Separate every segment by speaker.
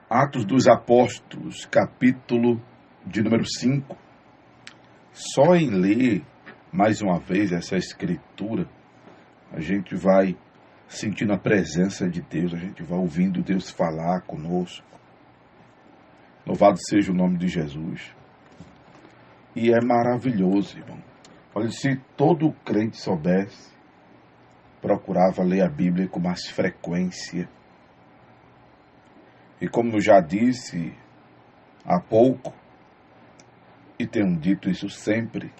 Speaker 1: Atos dos Apóstolos, capítulo de número 5. Só em ler mais uma vez essa escritura, a gente vai sentindo a presença de Deus, a gente vai ouvindo Deus falar conosco. Louvado seja o nome de Jesus. E é maravilhoso, irmão. Olha, se todo crente soubesse, procurava ler a Bíblia com mais frequência. E como eu já disse há pouco, e tenho dito isso sempre,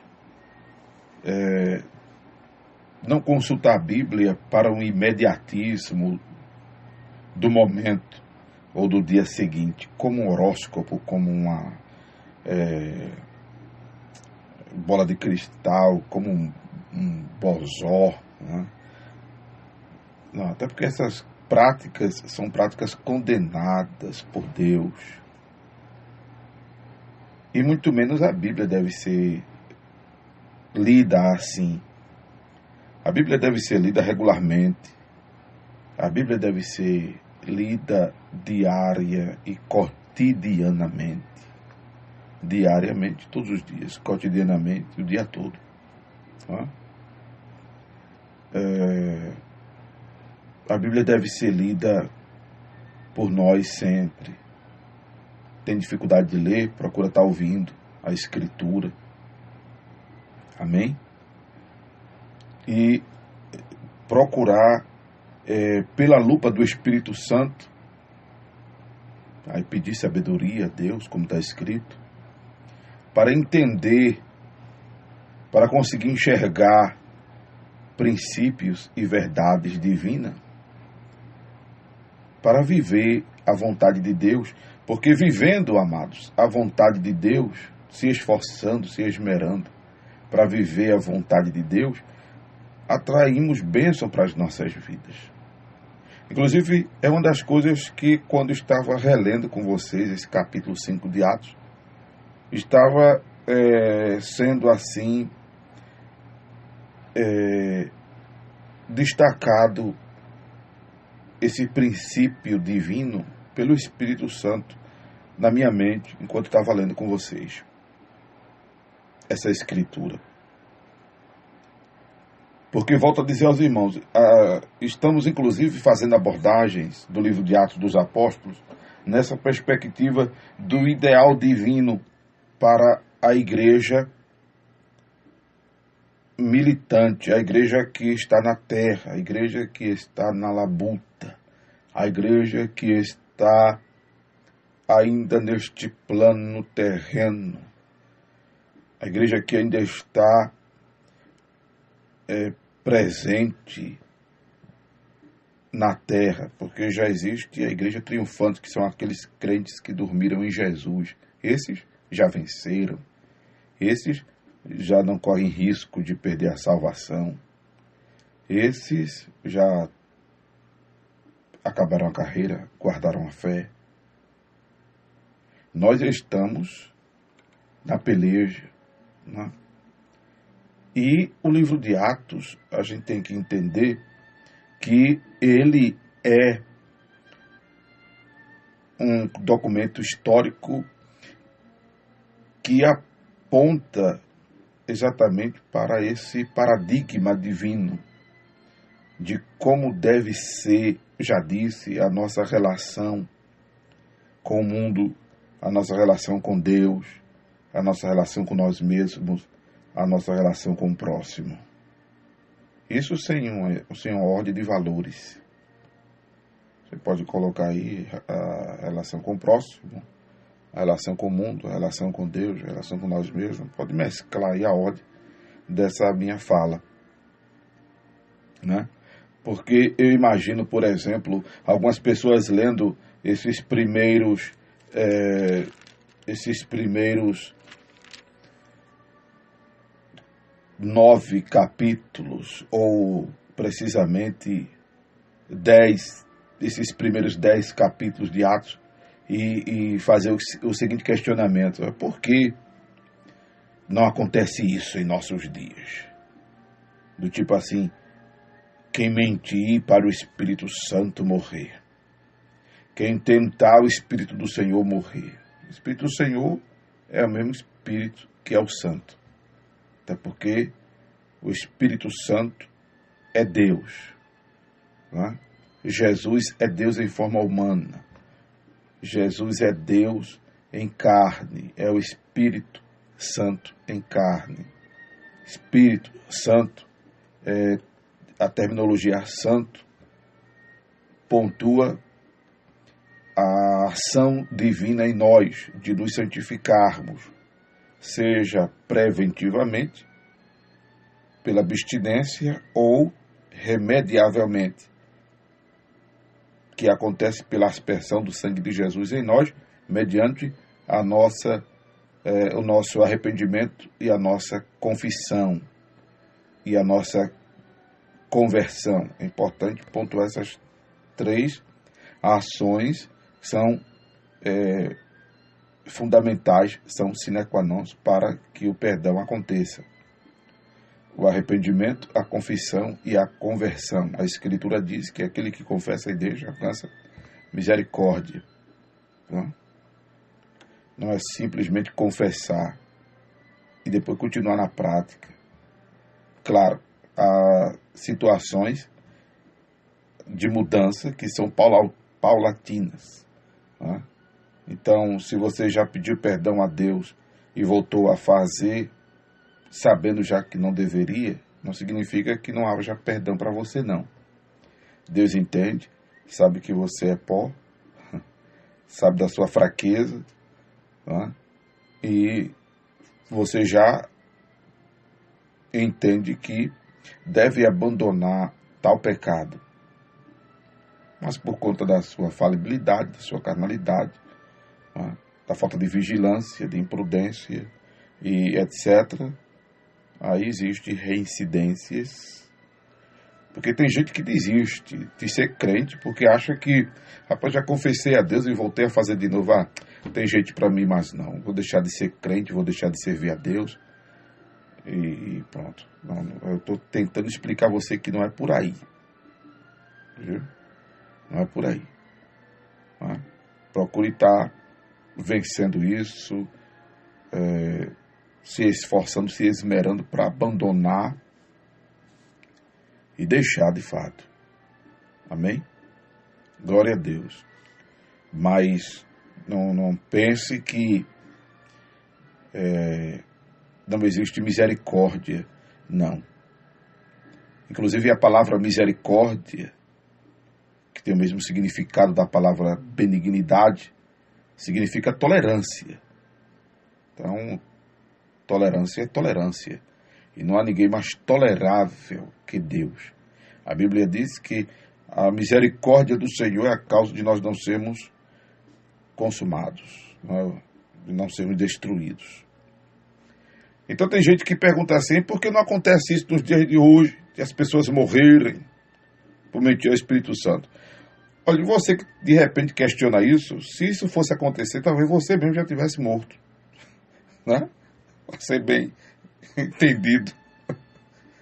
Speaker 1: não consultar a Bíblia para um imediatismo do momento ou do dia seguinte, como um horóscopo, como uma bola de cristal, como um bozó, né? Não, até porque essas práticas são práticas condenadas por Deus. E muito menos a Bíblia deve ser lida assim. A Bíblia deve ser lida regularmente. A Bíblia deve ser lida diária e cotidianamente. Diariamente, todos os dias, cotidianamente, o dia todo. A Bíblia deve ser lida por nós sempre. Tem dificuldade de ler, procura estar ouvindo a Escritura. Amém? E procurar, pela lupa do Espírito Santo, aí pedir sabedoria a Deus, como está escrito, para entender, para conseguir enxergar princípios e verdades divinas, para viver a vontade de Deus, porque vivendo, amados, a vontade de Deus, se esforçando, se esmerando para viver a vontade de Deus, atraímos bênção para as nossas vidas. Inclusive, é uma das coisas que, quando estava relendo com vocês esse capítulo 5 de Atos, estava sendo assim destacado esse princípio divino pelo Espírito Santo na minha mente, enquanto estava lendo com vocês essa escritura. Porque, volto a dizer aos irmãos, estamos inclusive fazendo abordagens do livro de Atos dos Apóstolos nessa perspectiva do ideal divino para a igreja militante, a igreja que está na terra, a igreja que está na labuta, a igreja que está ainda neste plano terreno, a igreja que ainda está presente na terra, porque já existe a igreja triunfante, que são aqueles crentes que dormiram em Jesus. Esses já venceram, esses já não correm risco de perder a salvação, esses já acabaram a carreira, guardaram a fé. Nós estamos na peleja, né? E o livro de Atos, a gente tem que entender que ele é um documento histórico que aponta exatamente para esse paradigma divino de como deve ser, já disse, a nossa relação com o mundo, a nossa relação com Deus, a nossa relação com nós mesmos, a nossa relação com o próximo. Isso sem uma ordem de valores. Você pode colocar aí a relação com o próximo, a relação com o mundo, a relação com Deus, a relação com nós mesmos. Pode mesclar aí a ordem dessa minha fala, né? Porque eu imagino, por exemplo, algumas pessoas lendo esses primeiros 9 capítulos, ou precisamente 10, esses primeiros 10 capítulos de Atos, e fazer o seguinte questionamento: por que não acontece isso em nossos dias? Do tipo assim, quem mentir para o Espírito Santo morrer, quem tentar o Espírito do Senhor morrer. O Espírito do Senhor é o mesmo Espírito que é o Santo. Até porque o Espírito Santo é Deus. Né? Jesus é Deus em forma humana. Jesus é Deus em carne. É o Espírito Santo em carne. Espírito Santo, a terminologia santo, pontua a ação divina em nós, de nos santificarmos, seja preventivamente, pela abstinência, ou remediavelmente, que acontece pela aspersão do sangue de Jesus em nós, mediante o nosso arrependimento e a nossa confissão e a nossa conversão. É importante pontuar essas 3 ações que são fundamentais, são sine qua non para que o perdão aconteça. O arrependimento, a confissão e a conversão. A Escritura diz que aquele que confessa e deixa alcança misericórdia. Não é simplesmente confessar e depois continuar na prática. Claro, há situações de mudança que são paulatinas. Né? Então, se você já pediu perdão a Deus e voltou a fazer, sabendo já que não deveria, não significa que não haja perdão para você, não. Deus entende, sabe que você é pó, sabe da sua fraqueza, né? E você já entende que deve abandonar tal pecado. Mas por conta da sua falibilidade, da sua carnalidade, né? Da falta de vigilância, de imprudência e etc., aí existem reincidências. Porque tem gente que desiste de ser crente porque acha que, rapaz, já confessei a Deus e voltei a fazer de novo. Tem gente para mim, mas não. Vou deixar de ser crente, vou deixar de servir a Deus. E pronto. Eu estou tentando explicar a você que não é por aí. Viu? Não é por aí. Né? Procure estar vencendo isso, se esforçando, se esmerando para abandonar e deixar de fato. Amém? Glória a Deus. Mas não pense que não existe misericórdia. Não. Inclusive a palavra misericórdia, que tem o mesmo significado da palavra benignidade, significa tolerância. Então, tolerância é tolerância. E não há ninguém mais tolerável que Deus. A Bíblia diz que a misericórdia do Senhor é a causa de nós não sermos consumados, de não sermos destruídos. Então tem gente que pergunta assim, por que não acontece isso nos dias de hoje, de as pessoas morrerem por mentir ao Espírito Santo? Olha, você que de repente questiona isso, se isso fosse acontecer, talvez você mesmo já tivesse morto. Né? Para ser bem entendido.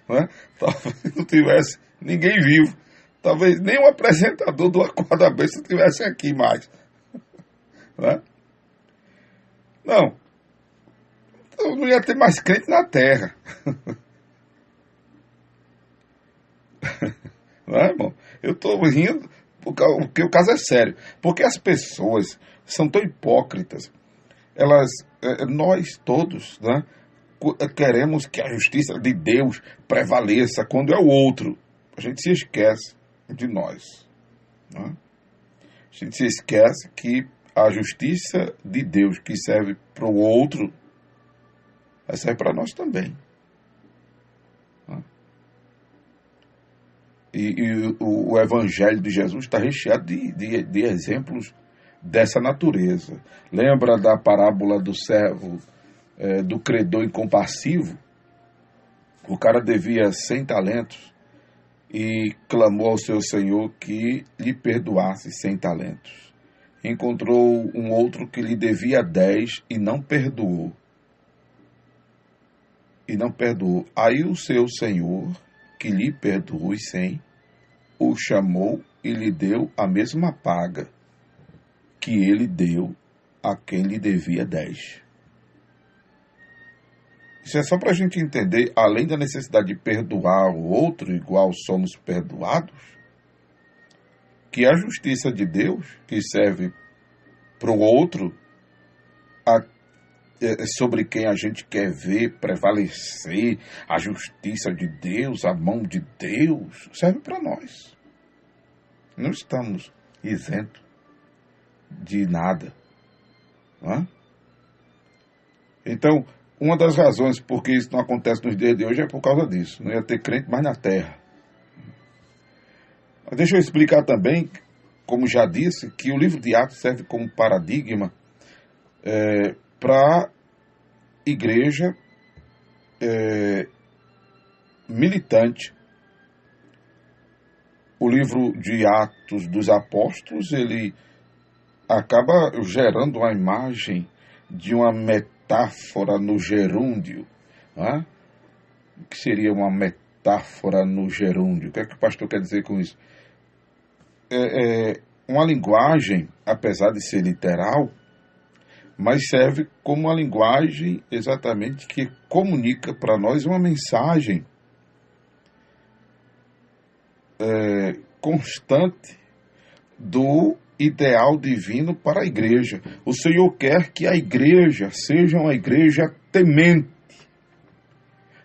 Speaker 1: Né? Talvez não tivesse ninguém vivo. Talvez nem o apresentador do Acorda Besta estivesse aqui mais. Né? Não. Eu não ia ter mais crente na terra. Não é, irmão? Eu estou rindo porque o caso é sério. Porque as pessoas são tão hipócritas. Nós todos, né, queremos que a justiça de Deus prevaleça quando é o outro. A gente se esquece de nós. Né? A gente se esquece que a justiça de Deus que serve para o outro, serve para nós também. Né? E o Evangelho de Jesus está recheado de exemplos dessa natureza. Lembra da parábola do servo, do credor incompassivo? O cara devia 100 talentos e clamou ao seu senhor que lhe perdoasse 100 talentos. Encontrou um outro que lhe devia 10 e não perdoou. Aí o seu senhor, que lhe perdoou os 100, o chamou e lhe deu a mesma paga. que ele deu a quem lhe devia 10. Isso é só para a gente entender, além da necessidade de perdoar o outro igual somos perdoados, que a justiça de Deus, que serve para o outro, sobre quem a gente quer ver prevalecer, a justiça de Deus, a mão de Deus, serve para nós. Não estamos isentos de nada. Não é? Então, uma das razões por que isso não acontece nos dias de hoje é por causa disso. Não ia ter crente mais na terra. Mas deixa eu explicar também, como já disse, que o livro de Atos serve como paradigma para a igreja militante. O livro de Atos dos Apóstolos, ele acaba gerando uma imagem de uma metáfora no gerúndio. Né? O que seria uma metáfora no gerúndio? O que é que o pastor quer dizer com isso? Uma linguagem, apesar de ser literal, mas serve como uma linguagem exatamente que comunica para nós uma mensagem constante do ideal divino para a igreja. O Senhor quer que a igreja seja uma igreja temente.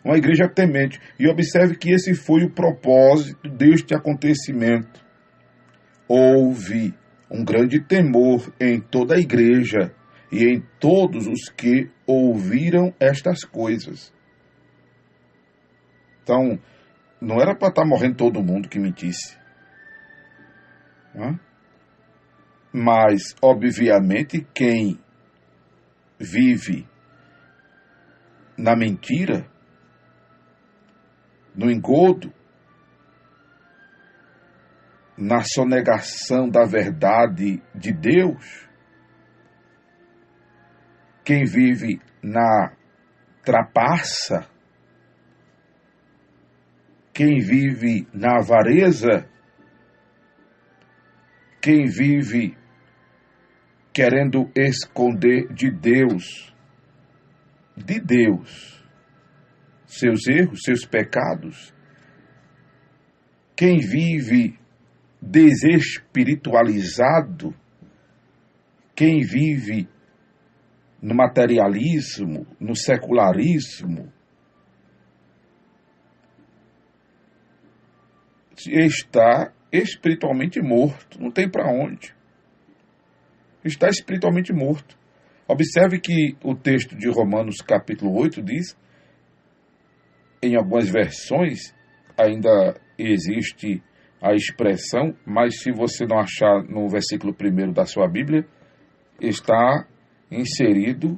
Speaker 1: Uma igreja temente. E observe que esse foi o propósito deste acontecimento. Houve um grande temor em toda a igreja e em todos os que ouviram estas coisas. Então, não era para estar morrendo todo mundo que mentisse. Não? Mas, obviamente, quem vive na mentira, no engodo, na sonegação da verdade de Deus, quem vive na trapaça, quem vive na avareza, quem vive querendo esconder de Deus, seus erros, seus pecados, quem vive desespiritualizado, quem vive no materialismo, no secularismo, está espiritualmente morto, não tem para onde. Está espiritualmente morto. Observe que o texto de Romanos capítulo 8 diz, em algumas versões ainda existe a expressão, mas se você não achar no versículo 1 da sua Bíblia, está inserido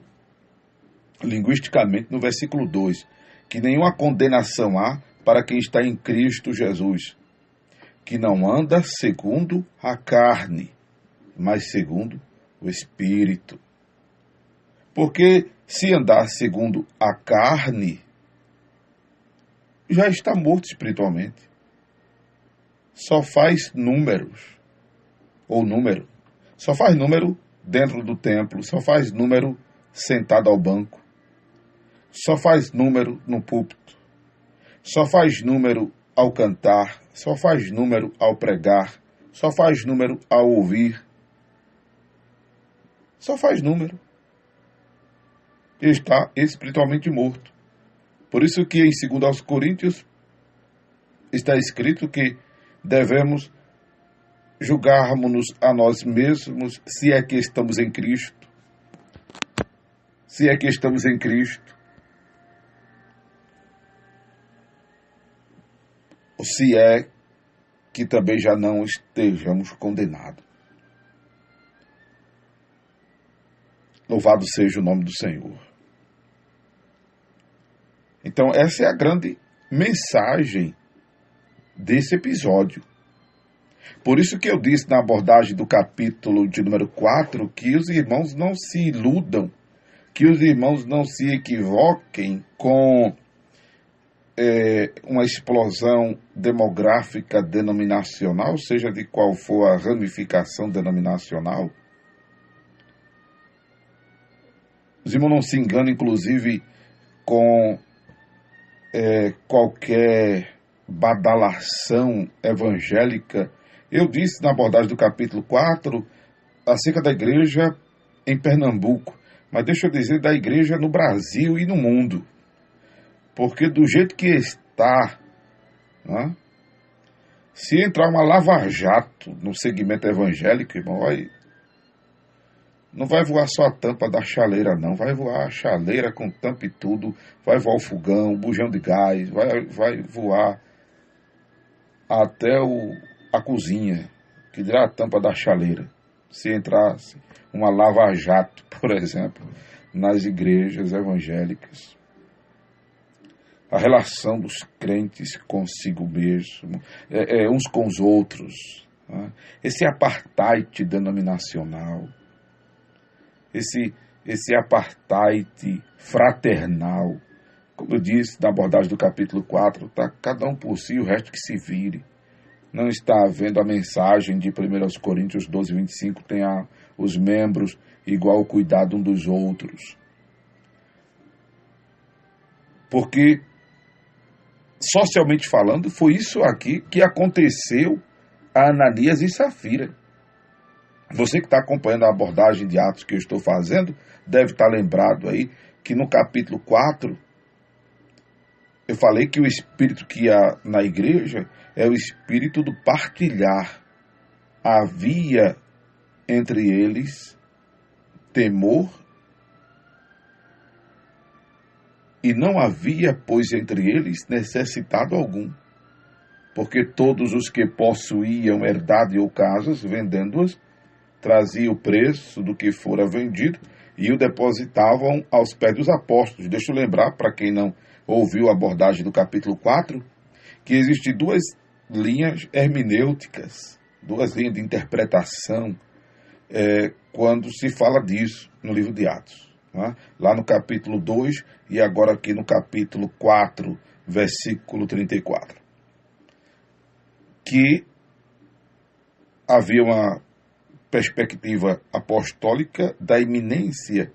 Speaker 1: linguisticamente no versículo 2, que nenhuma condenação há para quem está em Cristo Jesus, que não anda segundo a carne, mas segundo o Espírito. Porque se andar segundo a carne, já está morto espiritualmente. Só faz números, só faz número dentro do templo, só faz número sentado ao banco, só faz número no púlpito, só faz número ao cantar, só faz número ao pregar, só faz número ao ouvir, só faz número. Está espiritualmente morto. Por isso que em 2 Coríntios está escrito que devemos julgarmos-nos a nós mesmos se é que estamos em Cristo. Se é que estamos em Cristo. Ou se é que também já não estejamos condenados. Louvado seja o nome do Senhor. Então, essa é a grande mensagem desse episódio. Por isso que eu disse na abordagem do capítulo de número 4 que os irmãos não se iludam, que os irmãos não se equivoquem com uma explosão demográfica denominacional, seja de qual for a ramificação denominacional, os irmãos não se enganam, inclusive, com qualquer badalação evangélica. Eu disse na abordagem do capítulo 4 acerca da igreja em Pernambuco, mas deixa eu dizer da igreja no Brasil e no mundo, porque do jeito que está, né, se entrar uma lava-jato no segmento evangélico, irmão, não vai voar só a tampa da chaleira, não. Vai voar a chaleira com tampa e tudo. Vai voar o fogão, o bujão de gás. Vai voar até a cozinha, que dirá a tampa da chaleira. Se entrasse uma lava-jato, por exemplo, nas igrejas evangélicas. A relação dos crentes consigo mesmo, uns com os outros. Né? Esse apartheid denominacional. Esse apartheid fraternal, como eu disse na abordagem do capítulo 4, está cada um por si, o resto que se vire. Não está havendo a mensagem de 1 Coríntios 12, 25, tenha os membros igual ao cuidado um dos outros. Porque, socialmente falando, foi isso aqui que aconteceu a Ananias e Safira. Você que está acompanhando a abordagem de Atos que eu estou fazendo, deve estar lembrado aí que no capítulo 4, eu falei que o espírito que há na igreja é o espírito do partilhar. Havia entre eles temor e não havia, pois, entre eles necessitado algum. Porque todos os que possuíam herdade ou casas, vendendo-as, trazia o preço do que fora vendido e o depositavam aos pés dos apóstolos. Deixa eu lembrar, para quem não ouviu a abordagem do capítulo 4, que existem duas linhas hermenêuticas, duas linhas de interpretação, quando se fala disso no livro de Atos. Né? Lá no capítulo 2 e agora aqui no capítulo 4, versículo 34. Que havia uma perspectiva apostólica da iminência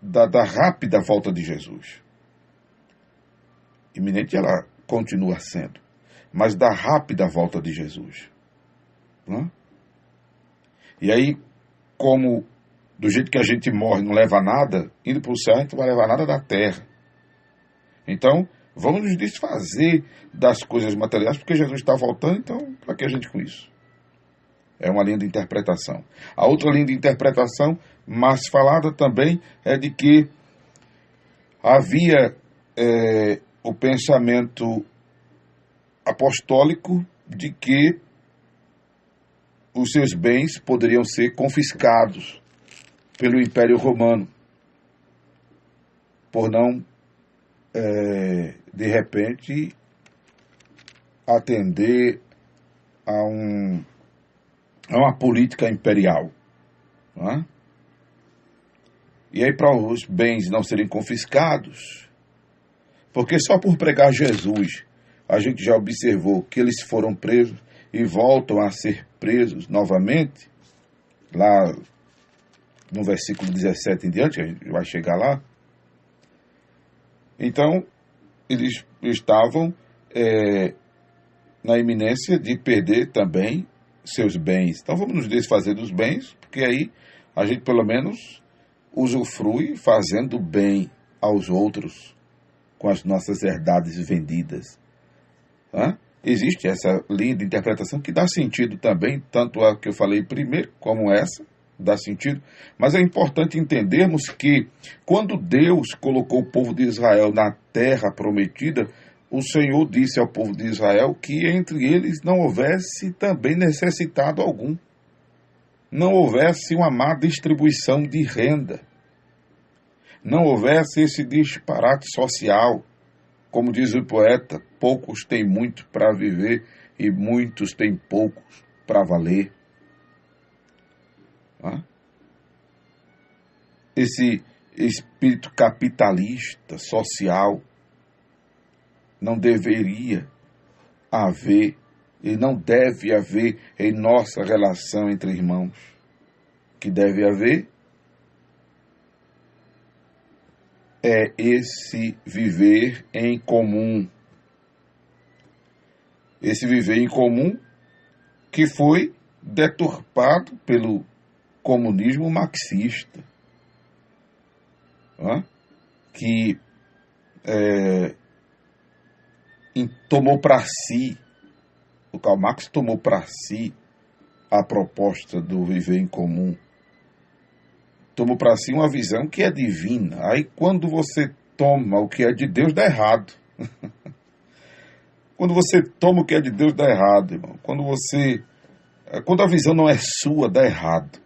Speaker 1: da rápida volta de Jesus. Iminente ela continua sendo, mas da rápida volta de Jesus. Né? E aí, como do jeito que a gente morre não leva nada, indo para o céu a gente não vai levar nada da terra. Então, vamos nos desfazer das coisas materiais, porque Jesus está voltando, então para que a gente com isso? É uma linha de interpretação. A outra linha de interpretação, mais falada também, é de que havia o pensamento apostólico de que os seus bens poderiam ser confiscados pelo Império Romano, por não, de repente, atender a uma política imperial. Não é? E aí, para os bens não serem confiscados, porque só por pregar Jesus, a gente já observou que eles foram presos e voltam a ser presos novamente, lá no versículo 17 em diante, a gente vai chegar lá. Então, eles estavam na iminência de perder também seus bens. Então, vamos nos desfazer dos bens, porque aí a gente pelo menos usufrui fazendo bem aos outros com as nossas herdades vendidas. Existe essa linha de interpretação que dá sentido também, tanto a que eu falei primeiro, como essa, dá sentido. Mas é importante entendermos que, quando Deus colocou o povo de Israel na terra prometida, o Senhor disse ao povo de Israel que entre eles não houvesse também necessitado algum. Não houvesse uma má distribuição de renda. Não houvesse esse disparate social. Como diz o poeta, poucos têm muito para viver e muitos têm poucos para valer. Esse espírito capitalista, social, não deveria haver e não deve haver em nossa relação entre irmãos. O que deve haver é esse viver em comum. Esse viver em comum que foi deturpado pelo comunismo marxista, não é? Que tomou para si, o Karl Marx tomou para si a proposta do viver em comum, tomou para si uma visão que é divina. Aí quando você toma o que é de Deus, dá errado. Quando você toma o que é de Deus, dá errado, irmão. Quando a visão não é sua, dá errado.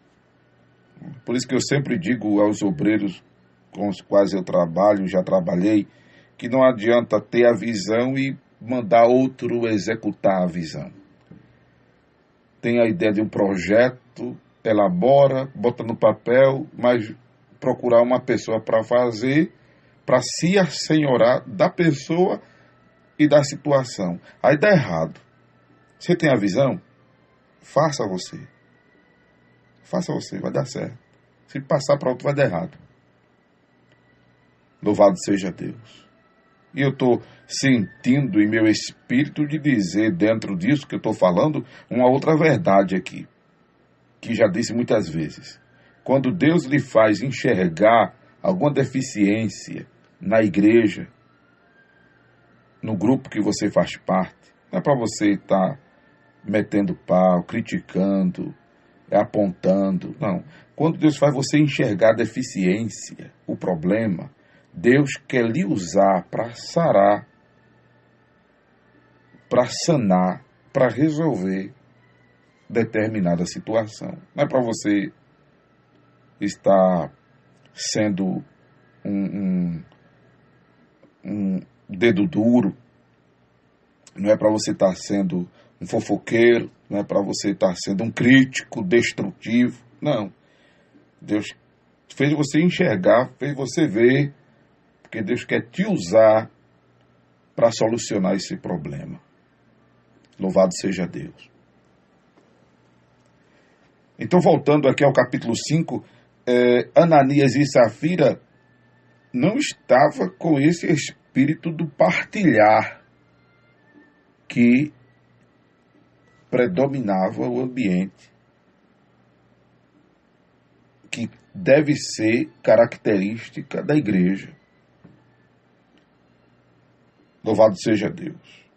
Speaker 1: Por isso que eu sempre digo aos obreiros com os quais eu trabalho, já trabalhei, que não adianta ter a visão e mandar outro executar a visão. Tem a ideia de um projeto, elabora, bota no papel, mas procurar uma pessoa para fazer, para se assenhorar da pessoa e da situação. Aí dá errado. Você tem a visão? Faça você. Faça você, vai dar certo. Se passar para outro, vai dar errado. Louvado seja Deus. E eu estou sentindo em meu espírito de dizer, dentro disso que eu estou falando, uma outra verdade aqui, que já disse muitas vezes. Quando Deus lhe faz enxergar alguma deficiência na igreja, no grupo que você faz parte, não é para você estar metendo pau, criticando, apontando, não. Quando Deus faz você enxergar a deficiência, o problema, Deus quer lhe usar para sarar, para sanar, para resolver determinada situação. Não é para você estar sendo um dedo duro, não é para você estar sendo um fofoqueiro, não é para você estar sendo um crítico destrutivo, não. Deus fez você enxergar, fez você ver, porque Deus quer te usar para solucionar esse problema. Louvado seja Deus. Então, voltando aqui ao capítulo 5, Ananias e Safira não estavam com esse espírito do partilhar que predominava o ambiente, que deve ser característica da igreja. Louvado seja Deus.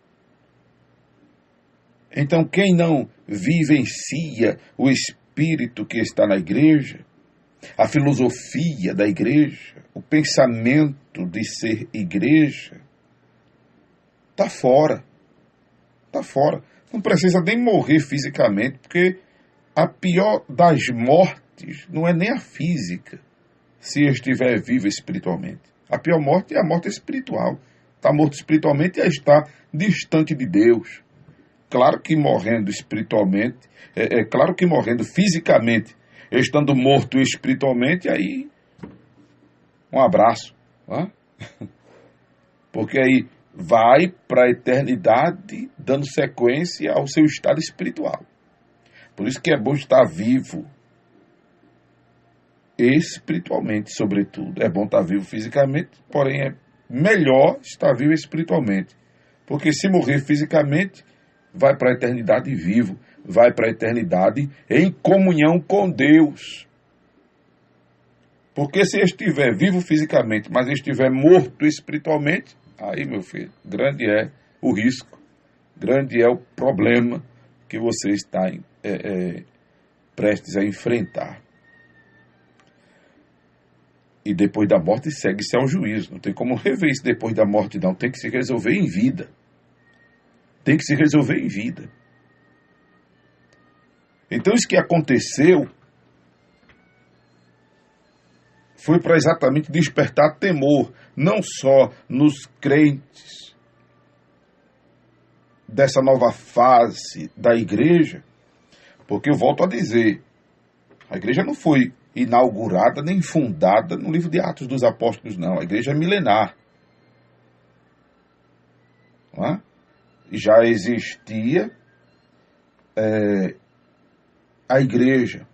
Speaker 1: Então, quem não vivencia o espírito que está na igreja, a filosofia da igreja, o pensamento de ser igreja, está fora. Está fora. Não precisa nem morrer fisicamente, porque a pior das mortes não é nem a física, se estiver vivo espiritualmente. A pior morte é a morte espiritual. Está morto espiritualmente e está distante de Deus. Claro que morrendo espiritualmente, claro que morrendo fisicamente, estando morto espiritualmente, aí um abraço. Né? Porque aí vai para a eternidade dando sequência ao seu estado espiritual. Por isso que é bom estar vivo espiritualmente, sobretudo. É bom estar vivo fisicamente, porém é melhor estar vivo espiritualmente. Porque se morrer fisicamente, vai para a eternidade vivo, vai para a eternidade em comunhão com Deus. Porque se estiver vivo fisicamente, mas estiver morto espiritualmente, aí, meu filho, grande é o risco, grande é o problema que você está prestes a enfrentar. E depois da morte segue-se ao juízo. Não tem como rever isso depois da morte, não. Tem que se resolver em vida. Tem que se resolver em vida. Então, isso que aconteceu foi para exatamente despertar temor, não só nos crentes dessa nova fase da igreja, porque eu volto a dizer, a igreja não foi inaugurada nem fundada no livro de Atos dos Apóstolos, não. A igreja é milenar. Não é? Já existia a igreja.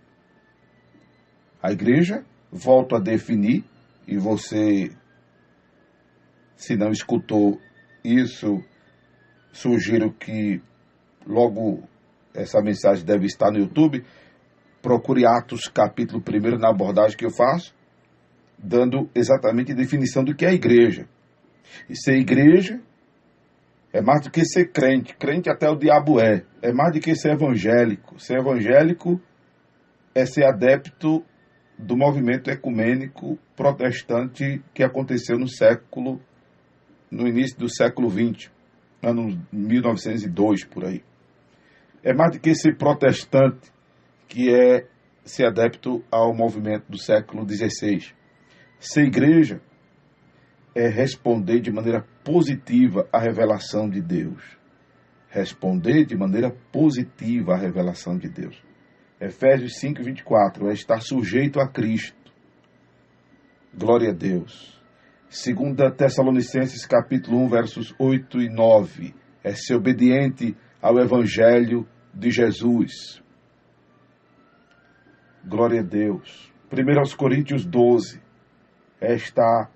Speaker 1: A igreja, volto a definir, e você Se não escutou isso, sugiro que logo essa mensagem deve estar no YouTube. Procure Atos capítulo 1 na abordagem que eu faço, dando exatamente a definição do que é a igreja. E ser igreja é mais do que ser crente. Crente até o diabo é. É mais do que ser evangélico. Ser evangélico é ser adepto do movimento ecumênico protestante que aconteceu no início do século XX, ano 1902, por aí. É mais do que ser protestante, que é ser adepto ao movimento do século XVI. Ser igreja é responder de maneira positiva à revelação de Deus. Responder de maneira positiva à revelação de Deus. Efésios 5:24 é estar sujeito a Cristo. Glória a Deus. 2 Tessalonicenses capítulo 1, versos 8 e 9 é ser obediente ao Evangelho de Jesus. Glória a Deus. 1 Coríntios 12 é estar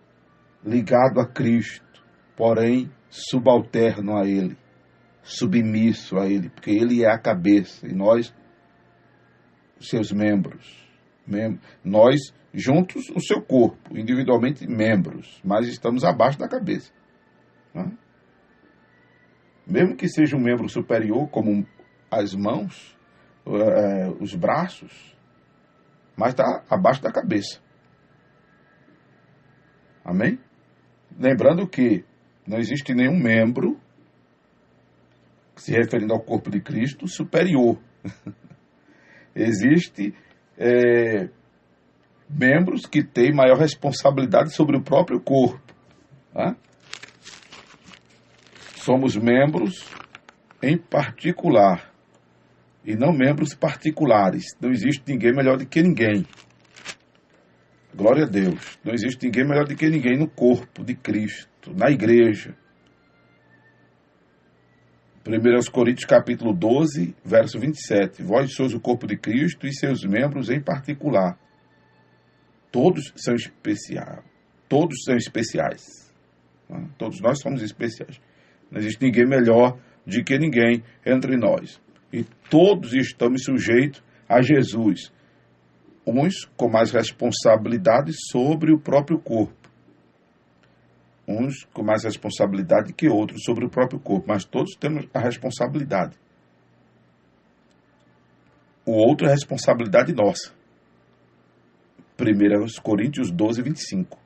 Speaker 1: ligado a Cristo, porém subalterno a Ele, submisso a Ele, porque Ele é a cabeça e nós, seus membros. Nós, juntos, o seu corpo, individualmente membros, mas estamos abaixo da cabeça. Não é? Mesmo que seja um membro superior, como as mãos, os braços, mas está abaixo da cabeça. Amém? Lembrando que não existe nenhum membro, se referindo ao corpo de Cristo, superior. Existe membros que têm maior responsabilidade sobre o próprio corpo. Né? Somos membros em particular e não membros particulares. Não existe ninguém melhor do que ninguém. Glória a Deus. Não existe ninguém melhor do que ninguém no corpo de Cristo, na igreja. 1 Coríntios capítulo 12, verso 27. Vós sois o corpo de Cristo e seus membros em particular. Todos são especiais. Todos são especiais. Todos nós somos especiais. Não existe ninguém melhor do que ninguém entre nós. E todos estamos sujeitos a Jesus. Uns com mais responsabilidade sobre o próprio corpo. Uns com mais responsabilidade que outros sobre o próprio corpo, mas todos temos a responsabilidade. O outro é responsabilidade nossa. 1 Coríntios 12, 25.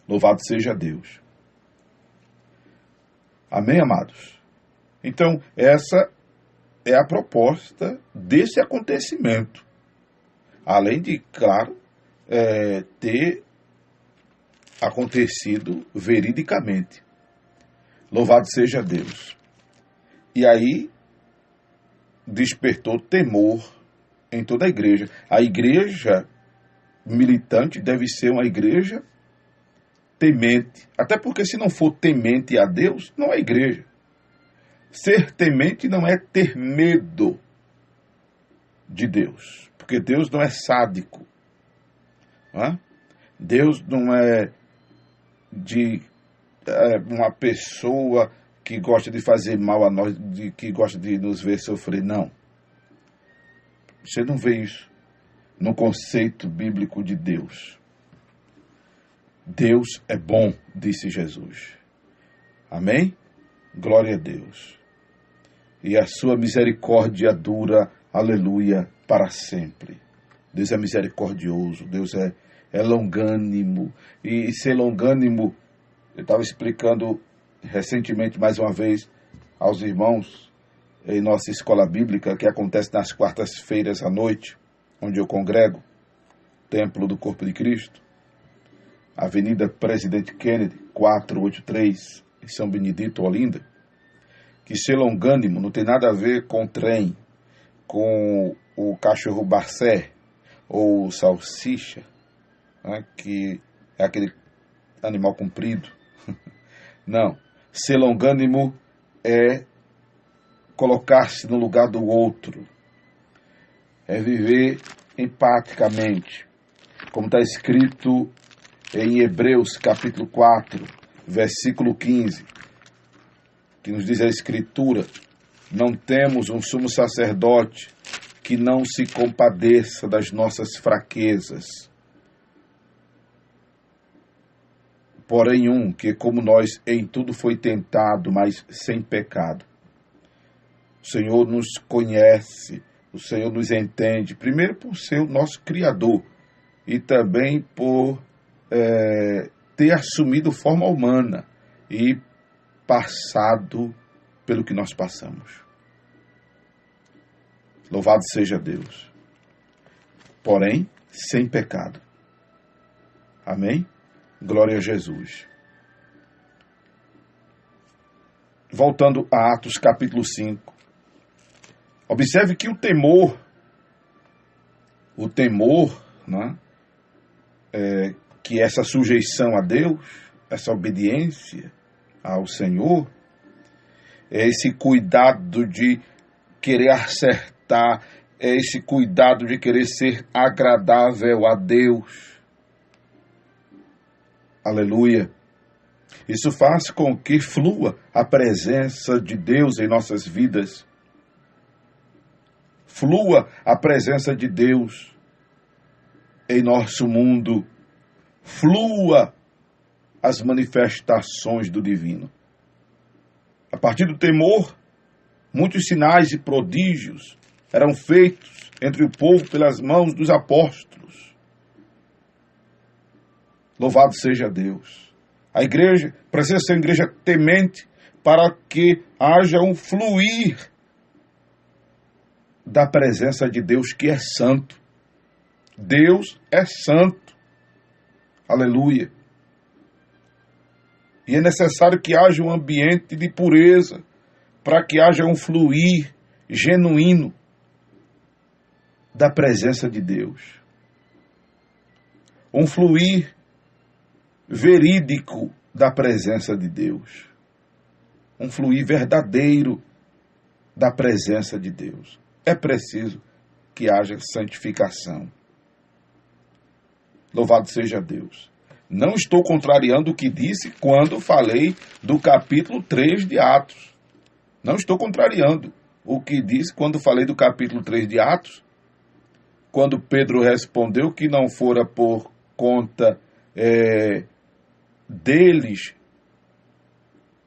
Speaker 1: Louvado seja Deus. Amém, amados? Então, essa é a proposta desse acontecimento. Além de, claro, ter acontecido veridicamente. Louvado seja Deus. E aí despertou temor em toda a igreja. A igreja militante deve ser uma igreja temente. Até porque se não for temente a Deus, não é igreja. Ser temente não é ter medo de Deus. Porque Deus não é sádico. Não é? Deus não é uma pessoa que gosta de fazer mal a nós, que gosta de nos ver sofrer. Não. Você não vê isso no conceito bíblico de Deus. Deus é bom, disse Jesus. Amém? Glória a Deus. E a sua misericórdia dura, aleluia, para sempre. Deus é misericordioso, Deus é longânimo. E ser longânimo, eu estava explicando recentemente, mais uma vez, aos irmãos em nossa escola bíblica, que acontece nas quartas-feiras à noite, onde eu congrego, Templo do Corpo de Cristo, Avenida Presidente Kennedy, 483, em São Benedito, Olinda, que ser longânimo não tem nada a ver com trem, com o cachorro barcé ou salsicha, né, que é aquele animal comprido. Não. Ser longânimo é colocar-se no lugar do outro. É viver empaticamente. Como está escrito em Hebreus capítulo 4, versículo 15, que nos diz a Escritura: não temos um sumo sacerdote que não se compadeça das nossas fraquezas, porém que, como nós, em tudo foi tentado, mas sem pecado. O Senhor nos conhece, o Senhor nos entende, primeiro por ser o nosso Criador e também por ter assumido forma humana e passado pelo que nós passamos. Louvado seja Deus. Porém, sem pecado. Amém? Glória a Jesus. Voltando a Atos capítulo 5. Observe que o temor, né, que essa sujeição a Deus, essa obediência ao Senhor, é esse cuidado de querer acertar, é esse cuidado de querer ser agradável a Deus. Aleluia. Isso faz com que flua a presença de Deus em nossas vidas. Flua a presença de Deus em nosso mundo. Flua as manifestações do divino. A partir do temor, muitos sinais e prodígios eram feitos entre o povo pelas mãos dos apóstolos. Louvado seja Deus. A igreja precisa ser uma igreja temente para que haja um fluir da presença de Deus, que é santo. Deus é santo. Aleluia. E é necessário que haja um ambiente de pureza para que haja um fluir genuíno da presença de Deus. Um fluir verídico da presença de Deus. Um fluir verdadeiro da presença de Deus. É preciso que haja santificação. Louvado seja Deus. Não estou contrariando o que disse quando falei do capítulo 3 de Atos. Não estou contrariando o que disse quando falei do capítulo 3 de Atos, quando Pedro respondeu que não fora por conta deles,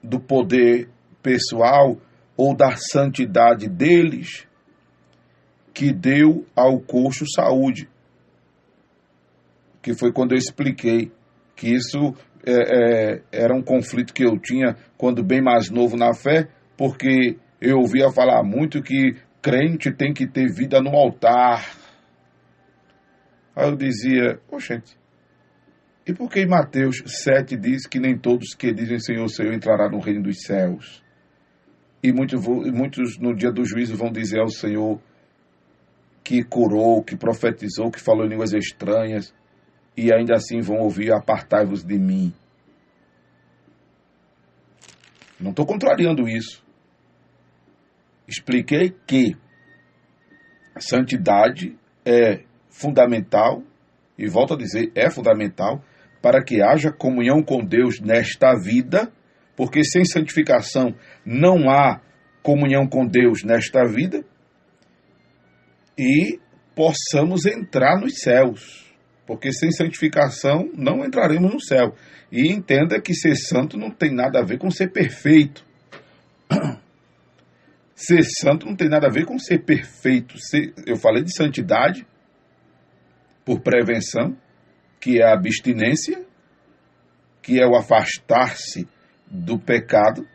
Speaker 1: do poder pessoal ou da santidade deles, que deu ao coxo saúde. Que foi quando eu expliquei que isso era um conflito que eu tinha quando bem mais novo na fé, porque eu ouvia falar muito que crente tem que ter vida no altar. Aí eu dizia, gente, e por que em Mateus 7 diz que nem todos que dizem Senhor, Senhor entrará no reino dos céus? E muitos no dia do juízo vão dizer ao Senhor que curou, que profetizou, que falou em línguas estranhas, e ainda assim vão ouvir, apartai-vos de mim. Não estou contrariando isso. Expliquei que a santidade é fundamental, e volto a dizer, é fundamental, para que haja comunhão com Deus nesta vida, porque sem santificação não há comunhão com Deus nesta vida, e possamos entrar nos céus. Porque sem santificação não entraremos no céu. E entenda que ser santo não tem nada a ver com ser perfeito. Ser santo não tem nada a ver com ser perfeito. Eu falei de santidade por prevenção, que é a abstinência, que é o afastar-se do pecado.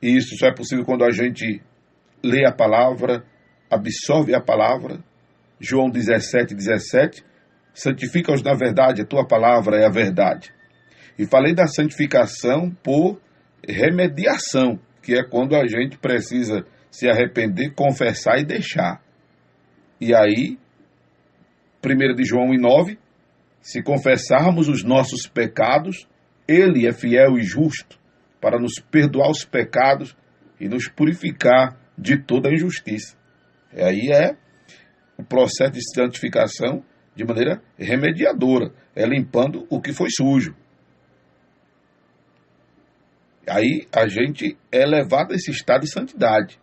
Speaker 1: E isso só é possível quando a gente lê a palavra, absorve a palavra. João 17:17. Santifica-os na verdade, a tua palavra é a verdade. E falei da santificação por remediação, que é quando a gente precisa se arrepender, confessar e deixar. E aí, 1 de João 1:9, se confessarmos os nossos pecados, Ele é fiel e justo para nos perdoar os pecados e nos purificar de toda a injustiça. E aí é o processo de santificação, de maneira remediadora, limpando o que foi sujo. Aí a gente é levado a esse estado de santidade.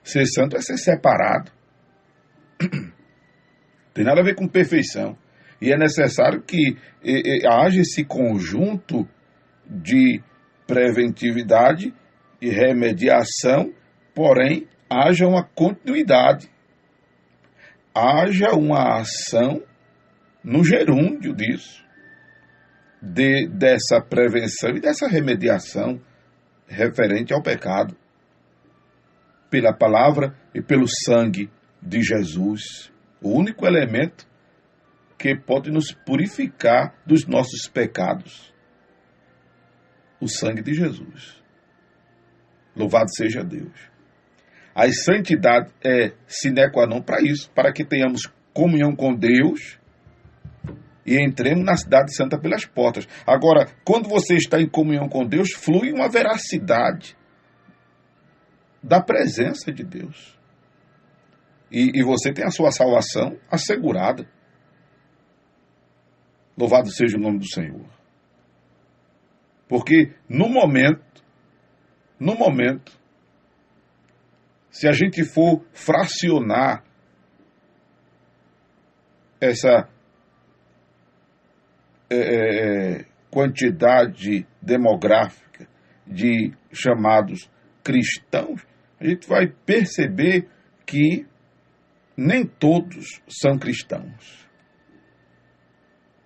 Speaker 1: Ser santo é ser separado. Tem nada a ver com perfeição. E é necessário que haja esse conjunto de preventividade e remediação, porém, haja uma continuidade. Haja uma ação no gerúndio disso, dessa prevenção e dessa remediação referente ao pecado, pela palavra e pelo sangue de Jesus, o único elemento que pode nos purificar dos nossos pecados, o sangue de Jesus. Louvado seja Deus. A santidade é sine qua non para isso, para que tenhamos comunhão com Deus e entremos na cidade santa pelas portas. Agora, quando você está em comunhão com Deus, flui uma veracidade da presença de Deus. E você tem a sua salvação assegurada. Louvado seja o nome do Senhor. Porque no momento, se a gente for fracionar essa quantidade demográfica de chamados cristãos, a gente vai perceber que nem todos são cristãos.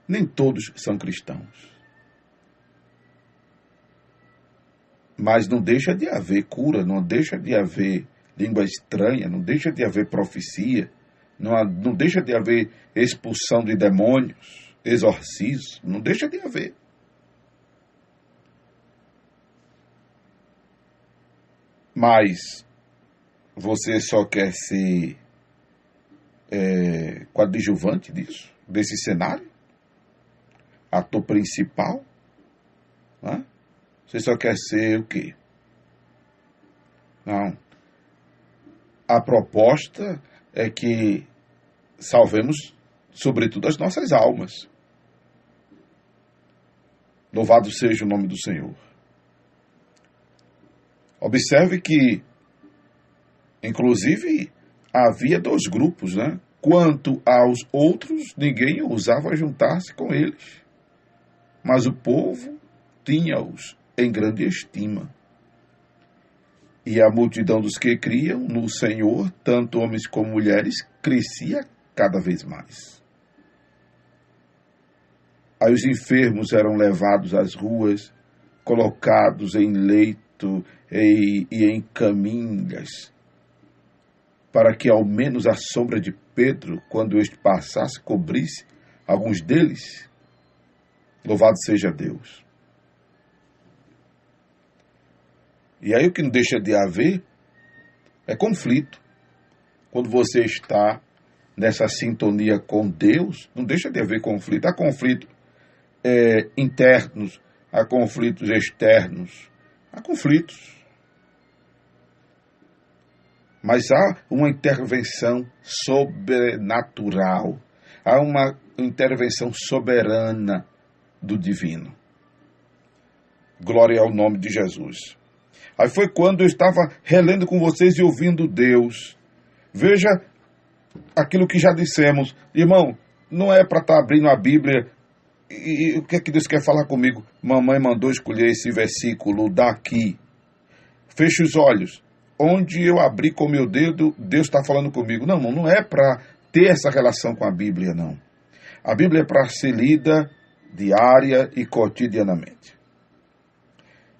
Speaker 1: Nem todos são cristãos. Mas não deixa de haver cura, não deixa de haver língua estranha, não deixa de haver profecia, não deixa de haver expulsão de demônios, exorcismo, não deixa de haver. Mas você só quer ser coadjuvante disso, desse cenário? Ator principal? Né? Você só quer ser o quê? Não. A proposta é que salvemos, sobretudo, as nossas almas. Louvado seja o nome do Senhor. Observe que, inclusive, havia dois grupos, né? Quanto aos outros, ninguém ousava juntar-se com eles. Mas o povo tinha-os em grande estima. E a multidão dos que criam no Senhor, tanto homens como mulheres, crescia cada vez mais. Aí os enfermos eram levados às ruas, colocados em leito e em caminhas, para que ao menos a sombra de Pedro, quando este passasse, cobrisse alguns deles. Louvado seja Deus. E aí o que não deixa de haver é conflito. Quando você está nessa sintonia com Deus, não deixa de haver conflito. Há conflitos internos, há conflitos externos, há conflitos. Mas há uma intervenção sobrenatural, há uma intervenção soberana do divino. Glória ao nome de Jesus. Aí foi quando eu estava relendo com vocês e ouvindo Deus. Veja aquilo que já dissemos. Irmão, não é para estar abrindo a Bíblia e o que é que Deus quer falar comigo? Mamãe mandou escolher esse versículo daqui. Feche os olhos. Onde eu abri com o meu dedo, Deus está falando comigo. Não é para ter essa relação com a Bíblia, não. A Bíblia é para ser lida diária e cotidianamente.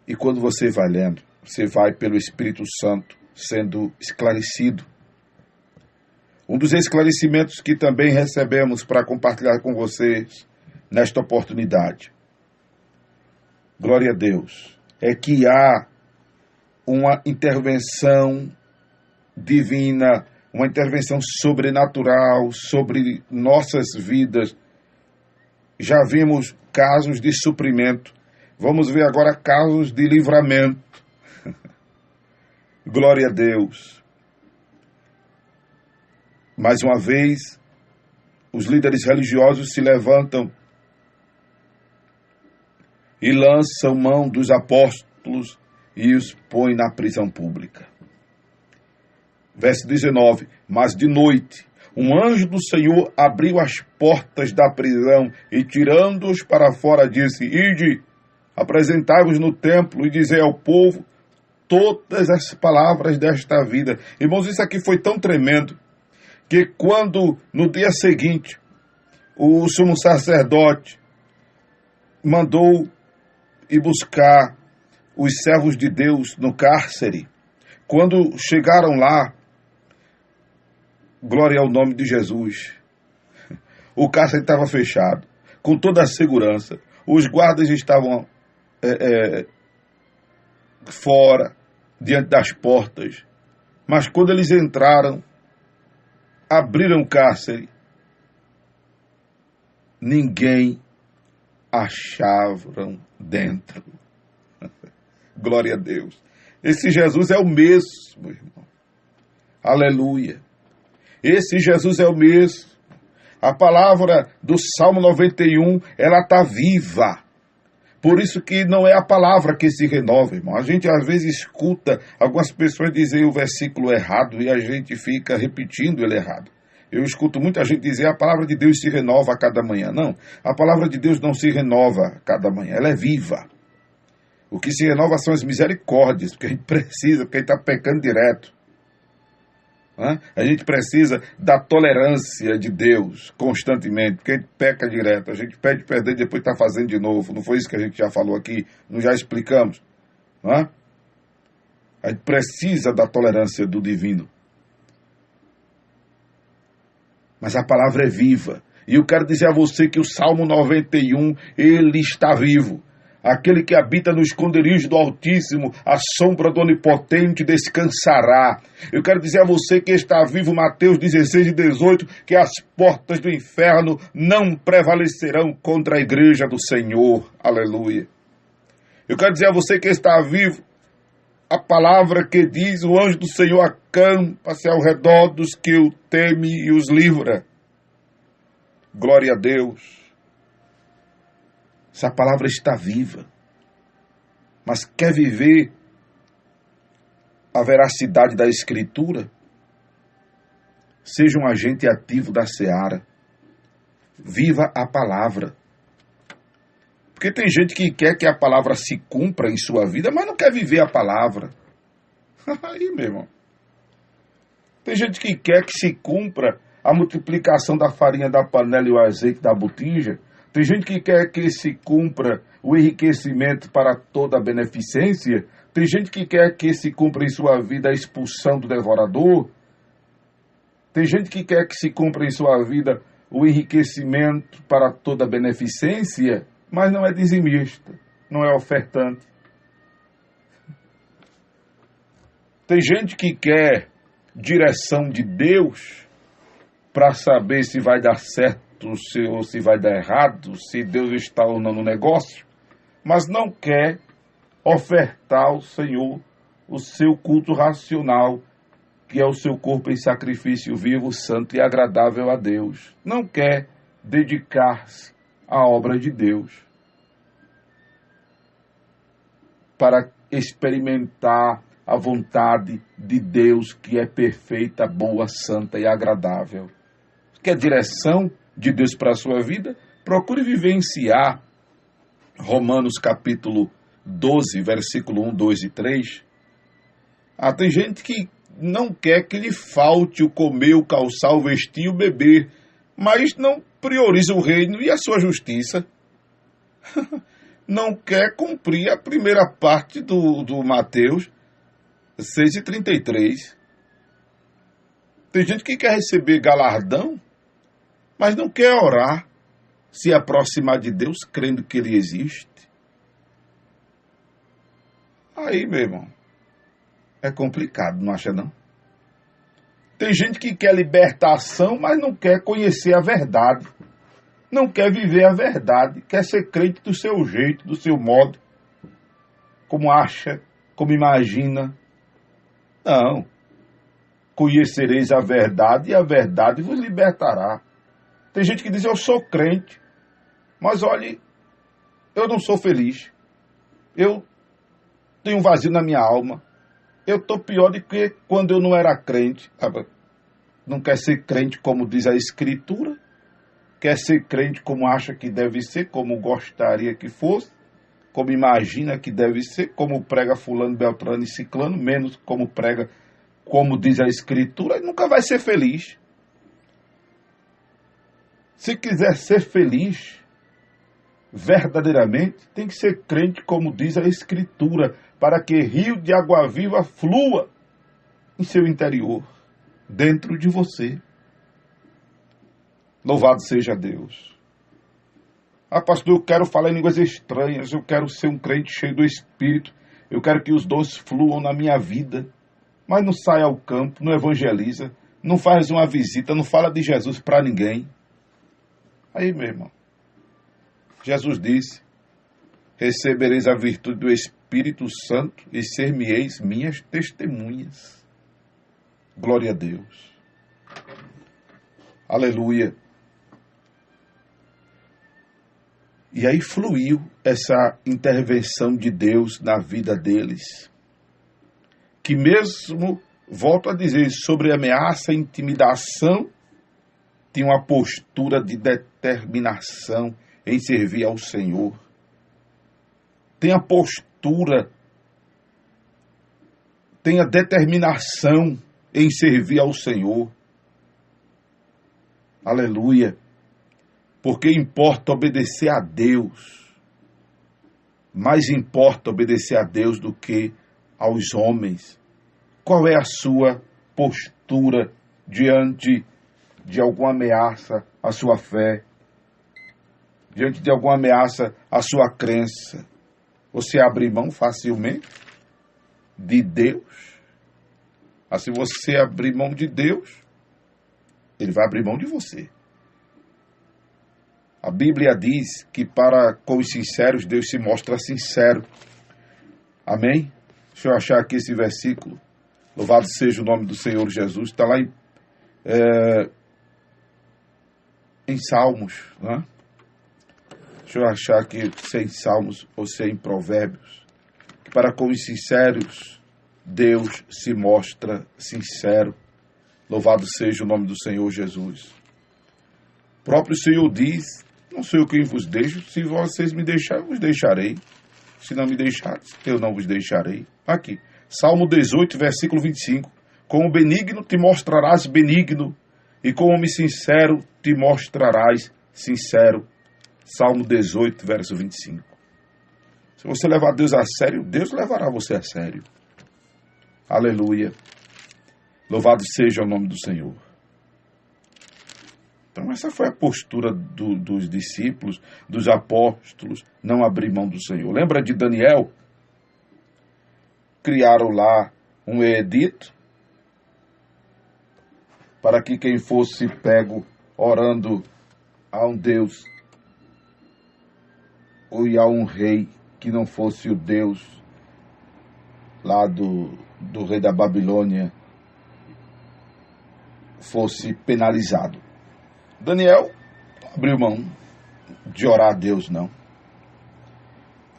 Speaker 1: E quando você vai lendo, você vai pelo Espírito Santo sendo esclarecido. Um dos esclarecimentos que também recebemos para compartilhar com vocês nesta oportunidade, glória a Deus, é que há uma intervenção divina, uma intervenção sobrenatural sobre nossas vidas. Já vimos casos de suprimento, vamos ver agora casos de livramento. Glória a Deus. Mais uma vez, os líderes religiosos se levantam e lançam mão dos apóstolos e os põem na prisão pública. Verso 19, mas de noite, um anjo do Senhor abriu as portas da prisão e, tirando-os para fora, disse: Ide, apresentai-vos no templo e dizei ao povo todas as palavras desta vida. Irmãos, isso aqui foi tão tremendo que quando, no dia seguinte, o sumo sacerdote mandou ir buscar os servos de Deus no cárcere, quando chegaram lá, glória ao nome de Jesus, o cárcere estava fechado, com toda a segurança, os guardas estavam fora, diante das portas, mas quando eles entraram, abriram o cárcere, ninguém achavam dentro. Glória a Deus. Esse Jesus é o mesmo, irmão. Aleluia. Esse Jesus é o mesmo. A palavra do Salmo 91, ela está viva. Por isso que não é a palavra que se renova, irmão. A gente às vezes escuta algumas pessoas dizerem o versículo errado e a gente fica repetindo ele errado. Eu escuto muita gente dizer a palavra de Deus se renova a cada manhã. Não, a palavra de Deus não se renova a cada manhã, ela é viva. O que se renova são as misericórdias, porque a gente precisa, porque a gente está pecando direto. A gente precisa da tolerância de Deus constantemente, porque a gente peca direto, a gente pede perdão e depois está fazendo de novo. Não foi isso que a gente já falou aqui, não já explicamos. A gente precisa da tolerância do divino. Mas a palavra é viva. E eu quero dizer a você que o Salmo 91, ele está vivo. Aquele que habita no esconderijo do Altíssimo, a sombra do Onipotente descansará. Eu quero dizer a você que está vivo, Mateus 16 e 18, que as portas do inferno não prevalecerão contra a igreja do Senhor. Aleluia. Eu quero dizer a você que está vivo, a palavra que diz: o anjo do Senhor acampa-se ao redor dos que o temem e os livra. Glória a Deus. Essa palavra está viva, mas quer viver a veracidade da Escritura? Seja um agente ativo da seara. Viva a palavra. Porque tem gente que quer que a palavra se cumpra em sua vida, mas não quer viver a palavra. Aí, meu irmão. Tem gente que quer que se cumpra a multiplicação da farinha da panela e o azeite da botija. Tem gente que quer que se cumpra o enriquecimento para toda a beneficência. Tem gente que quer que se cumpra em sua vida a expulsão do devorador. Tem gente que quer que se cumpra em sua vida o enriquecimento para toda a beneficência, mas não é dizimista, não é ofertante. Tem gente que quer direção de Deus para saber se vai dar certo ou se vai dar errado, se Deus está ou não no negócio, mas não quer ofertar ao Senhor o seu culto racional, que é o seu corpo em sacrifício vivo, santo e agradável a Deus. Não quer dedicar-se à obra de Deus para experimentar a vontade de Deus, que é perfeita, boa, santa e agradável. Quer direção de Deus para a sua vida? Procure vivenciar Romanos capítulo 12, versículo 1, 2 e 3. Tem gente que não quer que lhe falte o comer, o calçar, o vestir, o beber, mas não prioriza o reino e a sua justiça. Não quer cumprir a primeira parte do Mateus 6:33. Tem gente que quer receber galardão, mas não quer orar, se aproximar de Deus, crendo que Ele existe. Aí, meu irmão, é complicado, não acha não? Tem gente que quer libertação, mas não quer conhecer a verdade. Não quer viver a verdade, quer ser crente do seu jeito, do seu modo, como acha, como imagina. Não. Conhecereis a verdade e a verdade vos libertará. Tem gente que diz, eu sou crente, mas olhe, eu não sou feliz. Eu tenho um vazio na minha alma. Eu estou pior do que quando eu não era crente. Não quer ser crente como diz a Escritura, quer ser crente como acha que deve ser, como gostaria que fosse, como imagina que deve ser, como prega fulano, beltrano e ciclano, menos como prega, como diz a Escritura, e nunca vai ser feliz. Se quiser ser feliz, verdadeiramente, tem que ser crente como diz a Escritura, para que rio de água viva flua em seu interior, dentro de você. Louvado seja Deus. Pastor, eu quero falar em línguas estranhas, eu quero ser um crente cheio do Espírito, eu quero que os dons fluam na minha vida, mas não sai ao campo, não evangeliza, não faz uma visita, não fala de Jesus para ninguém. Aí, meu irmão, Jesus disse, recebereis a virtude do Espírito Santo e ser-me-eis minhas testemunhas. Glória a Deus. Aleluia. E aí fluiu essa intervenção de Deus na vida deles, que mesmo, volto a dizer, sobre ameaça e intimidação, tinha uma postura de determinação em servir ao Senhor. Tem a postura, tem a determinação em servir ao Senhor. Aleluia. Porque importa obedecer a Deus. Mais importa obedecer a Deus do que aos homens. Qual é a sua postura diante de alguma ameaça à sua fé? Diante de alguma ameaça à sua crença? Você abre mão facilmente de Deus? Se você abrir mão de Deus, Ele vai abrir mão de você. A Bíblia diz que para com os sinceros, Deus se mostra sincero. Amém? Deixa eu achar aqui esse versículo. Louvado seja o nome do Senhor Jesus. Está lá em Salmos. Né? Deixa eu achar aqui se é em Salmos ou se é em Provérbios. Que para com os sinceros, Deus se mostra sincero. Louvado seja o nome do Senhor Jesus. O próprio Senhor diz, não sou eu quem vos deixo, se vocês me deixarem, eu vos deixarei. Se não me deixarem, eu não vos deixarei. Aqui, Salmo 18, versículo 25. Como benigno te mostrarás benigno, e como homem sincero te mostrarás sincero. Salmo 18, verso 25. Se você levar Deus a sério, Deus levará você a sério. Aleluia. Louvado seja o nome do Senhor. Então essa foi a postura dos discípulos, dos apóstolos, não abrir mão do Senhor. Lembra de Daniel? Criaram lá um edito para que quem fosse pego orando a um Deus ou a um rei que não fosse o Deus lá do rei da Babilônia fosse penalizado. Daniel abriu mão de orar a Deus, não.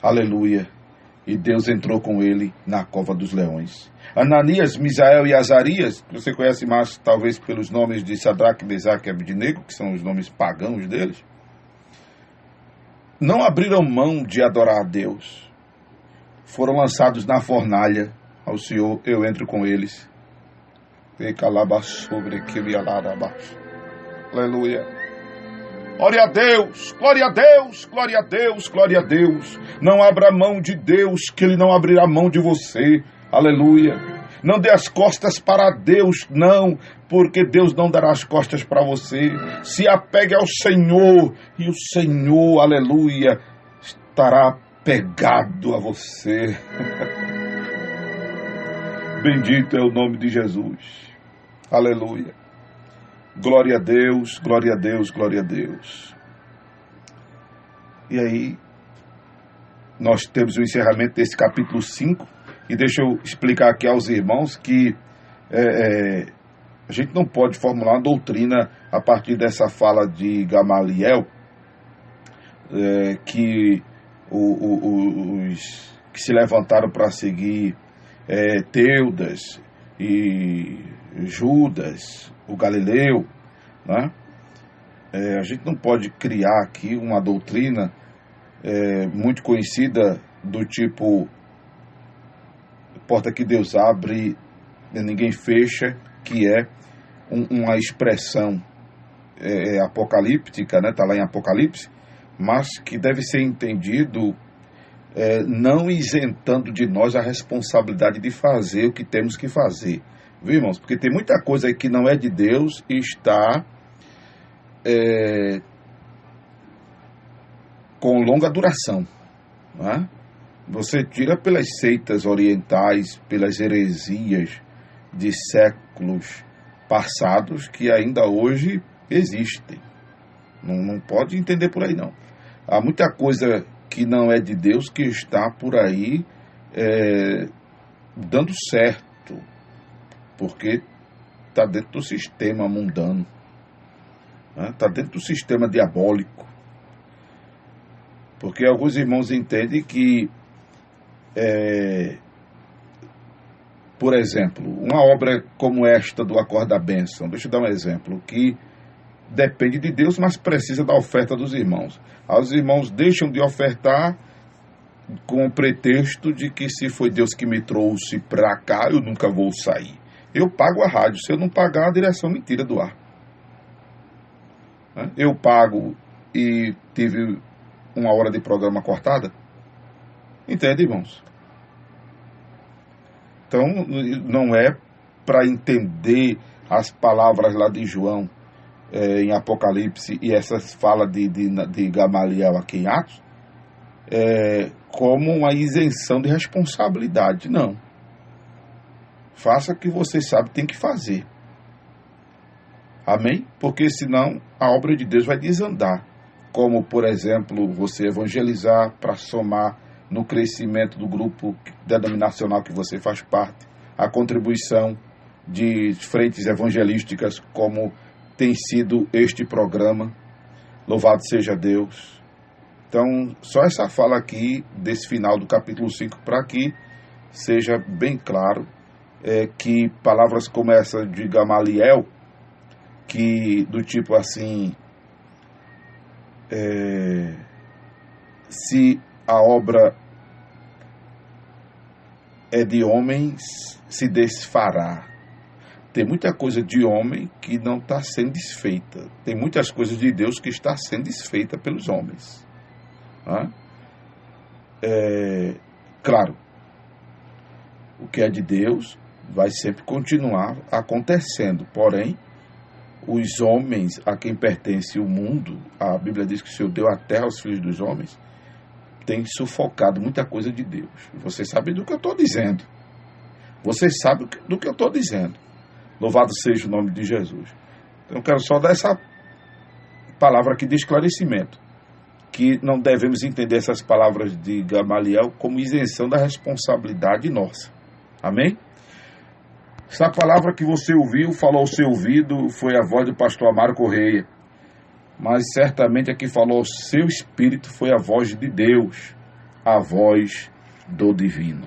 Speaker 1: Aleluia. E Deus entrou com ele na cova dos leões. Ananias, Misael e Azarias, que você conhece mais talvez pelos nomes de Sadraque, Mesaque e Abednego, que são os nomes pagãos deles, não abriram mão de adorar a Deus. Foram lançados na fornalha. Ao Senhor, eu entro com eles. Aleluia. Glória a Deus, glória a Deus, glória a Deus, glória a Deus. Não abra mão de Deus, que Ele não abrirá mão de você. Aleluia. Não dê as costas para Deus, não, porque Deus não dará as costas para você. Se apegue ao Senhor, e o Senhor, aleluia, estará pegado a você. Bendito é o nome de Jesus. Aleluia. Glória a Deus, glória a Deus, glória a Deus. E aí, nós temos o encerramento desse capítulo 5. E deixa eu explicar aqui aos irmãos que A gente não pode formular uma doutrina a partir dessa fala de Gamaliel, que os que se levantaram para seguir Teudas e Judas, o Galileu, né? A gente não pode criar aqui uma doutrina muito conhecida do tipo porta que Deus abre, ninguém fecha, que é uma expressão apocalíptica, né? Está lá em Apocalipse, mas que deve ser entendido não isentando de nós a responsabilidade de fazer o que temos que fazer. Viu, irmãos? Porque tem muita coisa aí que não é de Deus e está com longa duração, né? Você tira pelas seitas orientais, pelas heresias de séculos passados que ainda hoje existem. Não pode entender por aí, não. Há muita coisa que não é de Deus que está por aí dando certo, porque está dentro do sistema mundano, está dentro do sistema diabólico. Porque alguns irmãos entendem que, por exemplo, uma obra como esta do Acorde da Bênção, deixa eu dar um exemplo, que depende de Deus, mas precisa da oferta dos irmãos. Os irmãos deixam de ofertar com o pretexto de que se foi Deus que me trouxe para cá, eu nunca vou sair. Eu pago a rádio, se eu não pagar, a direção me tira do ar. Eu pago e tive uma hora de programa cortada? Entende, irmãos? Então, não é para entender as palavras lá de João em Apocalipse e essas falas de Gamaliel aqui em Atos como uma isenção de responsabilidade. Não. Faça o que você sabe tem que fazer. Amém? Porque senão a obra de Deus vai desandar. Como, por exemplo, você evangelizar para somar no crescimento do grupo denominacional que você faz parte, a contribuição de frentes evangelísticas como tem sido este programa. Louvado seja Deus. Então, só essa fala aqui desse final do capítulo 5 para que seja bem claro que palavras como essa de Gamaliel, que do tipo assim, se a obra é de homens, se desfará. Tem muita coisa de homem que não está sendo desfeita. Tem muitas coisas de Deus que está sendo desfeita pelos homens. Claro, o que é de Deus vai sempre continuar acontecendo. Porém, os homens a quem pertence o mundo, a Bíblia diz que o Senhor deu a terra aos filhos dos homens, tem sufocado muita coisa de Deus. Você sabe do que eu estou dizendo. Você sabe do que eu estou dizendo. Louvado seja o nome de Jesus. Então eu quero só dar essa palavra aqui de esclarecimento, que não devemos entender essas palavras de Gamaliel como isenção da responsabilidade nossa. Amém? Essa palavra que você ouviu, falou ao seu ouvido, foi a voz do pastor Amaro Correia. Mas certamente a que falou ao seu espírito foi a voz de Deus, a voz do divino.